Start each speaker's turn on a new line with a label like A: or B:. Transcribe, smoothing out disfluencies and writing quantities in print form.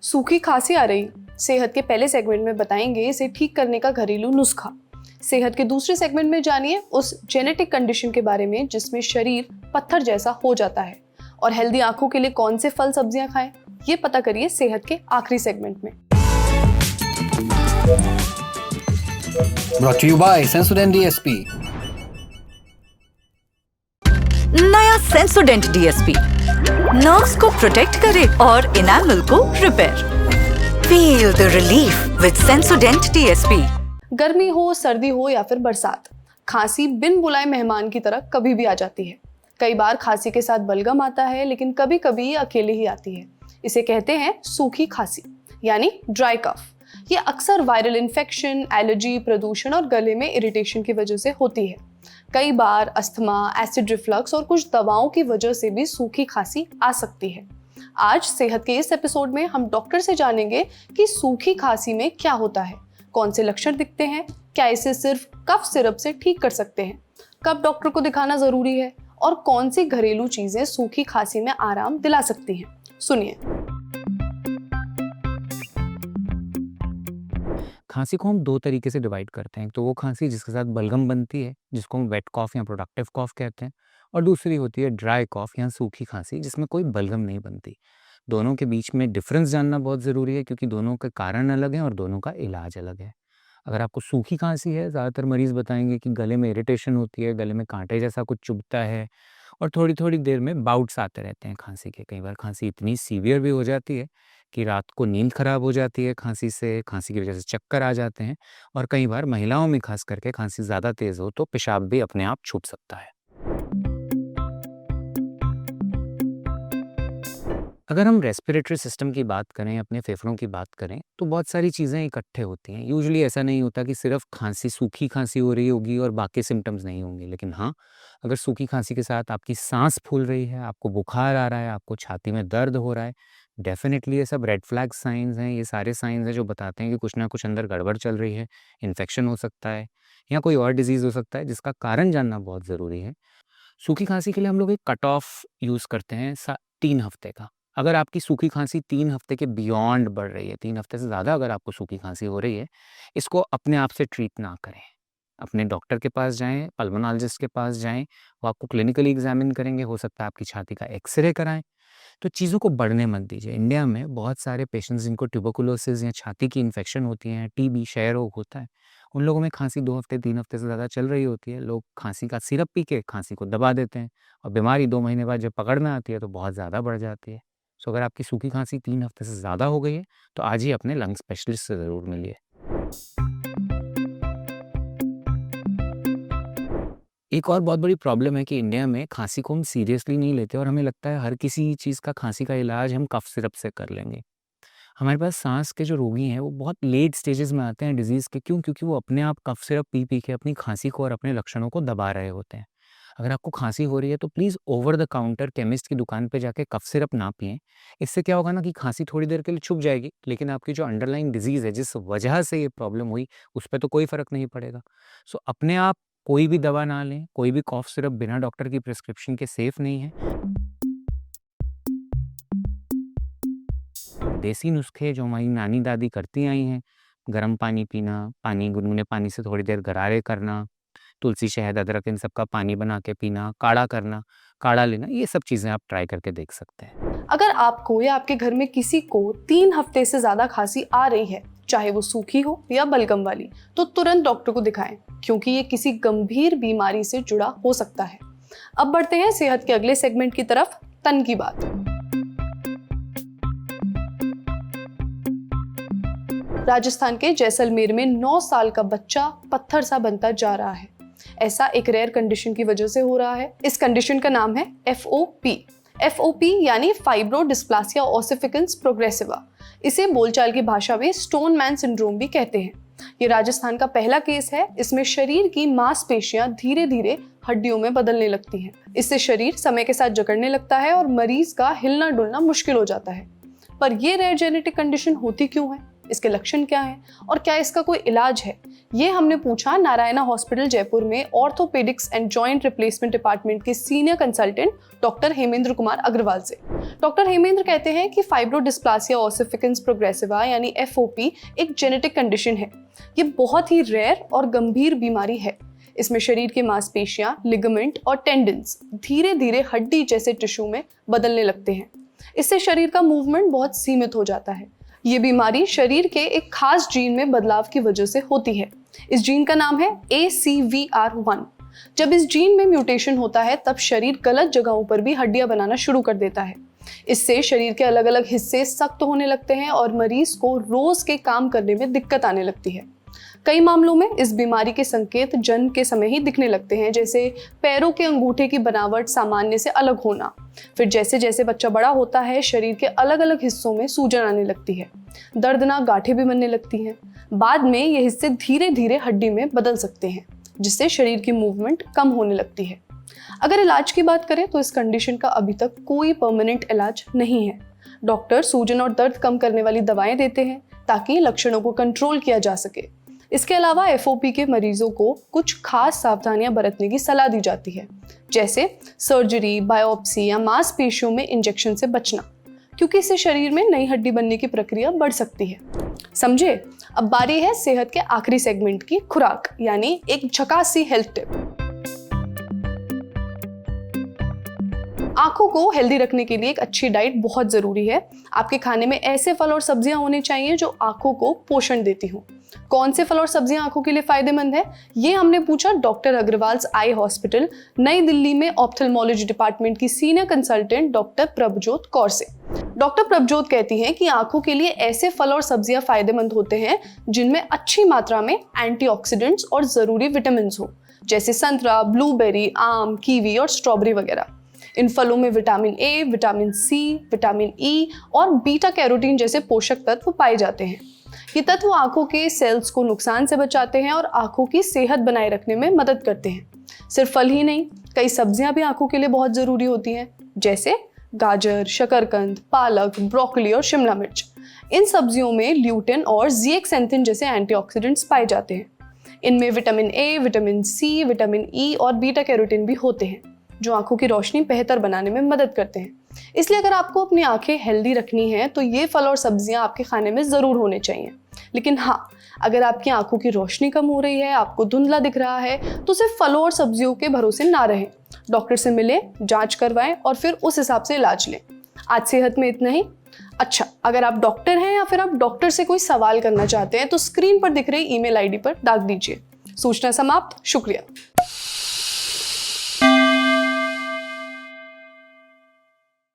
A: सूखी खांसी आ रही, सेहत के पहले सेगमेंट में बताएंगे इसे ठीक करने का घरेलू नुस्खा। सेहत के दूसरे सेगमेंट में जानिए उस जेनेटिक कंडीशन के बारे में जिसमें शरीर पत्थर जैसा हो जाता है। और हेल्दी आंखों के लिए कौन से फल सब्जियां खाएं, ये पता करिए सेहत के आखिरी सेगमेंट में।
B: Brought to you by Sensodyne DSP।
C: नया सेंसोडेंट डीएसपी नर्व्स को प्रोटेक्ट करे और इनामल को repair. Feel the relief with सेंसोडेंट DSP.
A: गर्मी हो, सर्दी हो या फिर बरसात, खांसी बिन बुलाए मेहमान की तरह कभी भी आ जाती है। कई बार खांसी के साथ बलगम आता है, लेकिन कभी कभी ये अकेले ही आती है। इसे कहते हैं सूखी खांसी यानी ड्राई कफ। ये अक्सर वायरल इन्फेक्शन, एलर्जी, प्रदूषण और गले में इरिटेशन की वजह से होती है। कई बार अस्थमा, एसिड रिफ्लक्स और कुछ दवाओं की वजह से भी सूखी खांसी आ सकती है। आज सेहत के इस एपिसोड में हम डॉक्टर से जानेंगे कि सूखी खांसी में क्या होता है, कौन से लक्षण दिखते हैं, क्या इसे सिर्फ कफ सिरप से ठीक कर सकते हैं, कब डॉक्टर को दिखाना जरूरी है और कौन सी घरेलू चीजें सूखी खांसी में आराम दिला सकती हैं। सुनिए।
D: खांसी को हम दो तरीके से डिवाइड करते हैं। तो वो खांसी जिसके साथ बलगम बनती है, जिसको हम वेट कॉफ या प्रोडक्टिव कॉफ कहते हैं, और दूसरी होती है ड्राई कॉफ या सूखी खांसी जिसमें कोई बलगम नहीं बनती। दोनों के बीच में डिफरेंस जानना बहुत ज़रूरी है क्योंकि दोनों के कारण अलग हैं और दोनों का इलाज अलग है। अगर आपको सूखी खांसी है, ज़्यादातर मरीज़ बताएंगे कि गले में इरिटेशन होती है, गले में कांटे जैसा कुछ चुभता है और थोड़ी थोड़ी देर में बाउट्स आते रहते हैं खांसी के। कई बार खांसी इतनी सीवियर भी हो जाती है कि रात को नींद खराब हो जाती है खांसी से, खांसी की वजह से चक्कर आ जाते हैं और कई बार महिलाओं में खास करके खांसी ज़्यादा तेज़ हो तो पेशाब भी अपने आप छूट सकता है। अगर हम रेस्पिरेटरी सिस्टम की बात करें, अपने फेफड़ों की बात करें, तो बहुत सारी चीज़ें इकट्ठे होती हैं। यूजुअली ऐसा नहीं होता कि सिर्फ खांसी, सूखी खांसी हो रही होगी और बाकी सिम्टम्स नहीं होंगे। लेकिन हाँ, अगर सूखी खांसी के साथ आपकी सांस फूल रही है, आपको बुखार आ रहा है, आपको छाती में दर्द हो रहा है, डेफिनेटली ये सब रेड फ्लैग साइंस हैं। ये सारे साइंस हैं जो बताते हैं कि कुछ ना कुछ अंदर गड़बड़ चल रही है। इन्फेक्शन हो सकता है या कोई और डिजीज़ हो सकता है जिसका कारण जानना बहुत ज़रूरी है। सूखी खांसी के लिए हम लोग एक कट ऑफ यूज़ करते हैं 3 हफ्ते का। अगर आपकी सूखी खांसी 3 हफ्ते के बियॉन्ड बढ़ रही है, 3 हफ्ते से ज़्यादा अगर आपको सूखी खांसी हो रही है, इसको अपने आप से ट्रीट ना करें। अपने डॉक्टर के पास जाएँ, पल्मोनोलॉजिस्ट के पास जाएँ, वो आपको क्लिनिकली एग्ज़ामिन करेंगे, हो सकता है आपकी छाती का एक्स-रे कराएँ। तो चीज़ों को बढ़ने मत दीजिए। इंडिया में बहुत सारे पेशेंट्स जिनको ट्यूबरकुलोसिस या छाती की इन्फेक्शन होती है, टीबी, क्षय रोग होता है, उन लोगों में खांसी 2 हफ्ते 3 हफ्ते से ज़्यादा चल रही होती है। लोग खांसी का सिरप पी के खांसी को दबा देते हैं और बीमारी 2 महीने बाद जब पकड़ में आती है तो बहुत ज़्यादा बढ़ जाती है। सो अगर आपकी सूखी खांसी 3 हफ्ते से ज़्यादा हो गई है तो आज ही अपने लंग स्पेशलिस्ट से ज़रूर मिलिए। एक और बहुत बड़ी प्रॉब्लम है कि इंडिया में खांसी को हम सीरियसली नहीं लेते और हमें लगता है हर किसी चीज़ का खांसी का इलाज हम कफ सिरप से कर लेंगे। हमारे पास सांस के जो रोगी हैं वो बहुत लेट स्टेजेस में आते हैं डिजीज़ के। क्यों? क्योंकि वो अपने आप कफ सिरप पी पी के अपनी खांसी को और अपने लक्षणों को दबा रहे होते हैं। अगर आपको खांसी हो रही है तो please over the counter chemist की दुकान पे जाके कफ सिरप ना पिएं। इससे क्या होगा ना कि खांसी थोड़ी देर के लिए छुप जाएगी, लेकिन आपकी जो अंडरलाइंग डिजीज़ है, जिस वजह से ये प्रॉब्लम हुई, उस पे तो कोई फ़र्क नहीं पड़ेगा। सो अपने आप कोई भी दवा ना लें, कोई भी कफ सिरप बिना डॉक्टर की प्रिस्क्रिप्शन के सेफ़ नहीं है। देसी नुस्खे जो हमारी नानी दादी करती आई हैं, गर्म पानी पीना, गुनगुने पानी से थोड़ी देर गरारे करना, तुलसी, शहद, अदरक इन सब का पानी बना के पीना, काढ़ा करना, काढ़ा लेना, ये सब चीज़ें आप ट्राई करके देख सकते हैं।
A: अगर आपको या आपके घर में किसी को 3 हफ्ते से ज्यादा खांसी आ रही है, चाहे वो सूखी हो या बलगम वाली, तो तुरंत डॉक्टर को दिखाएं क्योंकि ये किसी गंभीर बीमारी से जुड़ा हो सकता है। अब बढ़ते हैं सेहत के अगले सेगमेंट की तरफ, तन की बात। राजस्थान के जैसलमेर में 9 साल का बच्चा पत्थर सा बनता जा रहा है। ऐसा एक रेयर कंडीशन की वजह से हो रहा है। इस कंडीशन का नाम है FOP। FOP यानी फाइब्रोडिस्प्लासिया ओसिफिकेंस प्रोग्रेसिवा। इसे बोलचाल की भाषा में स्टोन मैन सिंड्रोम भी कहते हैं। ये राजस्थान का पहला केस है। इसमें शरीर की मांसपेशियां धीरे धीरे हड्डियों में बदलने लगती हैं। इससे शरीर समय के साथ जकड़ने लगता है और मरीज का हिलना डुलना मुश्किल हो जाता है। पर ये रेयर जेनेटिक कंडीशन होती क्यों है? इसके लक्षण क्या हैं और क्या इसका कोई इलाज है, ये हमने पूछा नारायणा हॉस्पिटल जयपुर में orthopaedics and joint replacement department के senior consultant doctor Hemendra Kumar Agarwal से। डॉक्टर हेमेंद्र कहते हैं कि फाइब्रोडिस्प्लासिया ओसिफिकेंस प्रोग्रेसिवा यानी FOP एक जेनेटिक कंडीशन है। ये बहुत ही रेयर और गंभीर बीमारी है। इसमें शरीर के मांसपेशियां, लिगामेंट और टेंडन्स धीरे धीरे हड्डी जैसे टिश्यू में बदलने लगते हैं। इससे शरीर का मूवमेंट बहुत सीमित हो जाता है। ये बीमारी शरीर के एक खास जीन में बदलाव की वजह से होती है। इस जीन का नाम है ACVR1। जब इस जीन में म्यूटेशन होता है तब शरीर गलत जगहों पर भी हड्डियां बनाना शुरू कर देता है। इससे शरीर के अलग अलग हिस्से सख्त होने लगते हैं और मरीज को रोज के काम करने में दिक्कत आने लगती है। कई मामलों में इस बीमारी के संकेत जन्म के समय ही दिखने लगते हैं, जैसे पैरों के अंगूठे की बनावट सामान्य से अलग होना। फिर जैसे जैसे बच्चा बड़ा होता है शरीर के अलग अलग हिस्सों में सूजन आने लगती है, दर्दनाक गांठें भी बनने लगती हैं। बाद में ये हिस्से धीरे धीरे हड्डी में बदल सकते हैं, जिससे शरीर की मूवमेंट कम होने लगती है। अगर इलाज की बात करें तो इस कंडीशन का अभी तक कोई परमानेंट इलाज नहीं है। डॉक्टर सूजन और दर्द कम करने वाली दवाएं देते हैं ताकि लक्षणों को कंट्रोल किया जा सके। इसके अलावा FOP के मरीजों को कुछ खास सावधानियां बरतने की सलाह दी जाती है, जैसे सर्जरी, बायोप्सी या मांसपेशियों में इंजेक्शन से बचना, क्योंकि इससे शरीर में नई हड्डी बनने की प्रक्रिया बढ़ सकती है। समझे? अब बारी है सेहत के आखिरी सेगमेंट की, खुराक, यानी एक झकासी हेल्थ टिप। आंखों को हेल्दी रखने के लिए एक अच्छी डाइट बहुत जरूरी है। आपके खाने में ऐसे फल और सब्जियां होने चाहिए जो आंखों को पोषण देती हों। कौन से फल और सब्जियां आंखों के लिए फायदेमंद है, ये हमने पूछा डॉक्टर अग्रवाल्स आई हॉस्पिटल नई दिल्ली में ऑप्थेल्मोलॉजी डिपार्टमेंट की senior consultant doctor Prabhjot Kaur से। डॉक्टर प्रभजोत कहती हैं कि आंखों के लिए ऐसे फल और सब्जियां फायदेमंद होते हैं जिनमें अच्छी मात्रा में एंटीऑक्सीडेंट्स और जरूरी विटामिन हो, जैसे संतरा, ब्लूबेरी, आम, कीवी और स्ट्रॉबेरी वगैरह। इन फलों में vitamin A, vitamin C, vitamin E और बीटा कैरोटीन जैसे पोषक तत्व पाए जाते हैं। ये तत्व आंखों के सेल्स को नुकसान से बचाते हैं और आंखों की सेहत बनाए रखने में मदद करते हैं। सिर्फ फल ही नहीं, कई सब्जियां भी आंखों के लिए बहुत जरूरी होती हैं, जैसे गाजर, शकरकंद, पालक, ब्रोकली और शिमला मिर्च। इन सब्जियों में ल्यूटिन और ज़िएक्सेंथिन जैसे एंटीऑक्सीडेंट्स पाए जाते हैं। इनमें vitamin A, vitamin C, vitamin E और बीटा कैरोटीन भी होते हैं, जो आंखों की रोशनी बेहतर बनाने में मदद करते हैं। इसलिए अगर आपको अपनी आंखें हेल्दी रखनी है तो ये फल और सब्जियां आपके खाने में ज़रूर होने चाहिए। लेकिन हाँ, अगर आपकी आंखों की रोशनी कम हो रही है, आपको धुंधला दिख रहा है, तो सिर्फ फलों और सब्जियों के भरोसे ना रहें। डॉक्टर से मिलें, जांच करवाएं और फिर उस हिसाब से इलाज लें। आज सेहत में इतना ही। अच्छा, अगर आप डॉक्टर हैं या फिर आप डॉक्टर से कोई सवाल करना चाहते हैं तो स्क्रीन पर दिख रही ईमेल ID पर डाक दीजिए। सूचना समाप्त। शुक्रिया।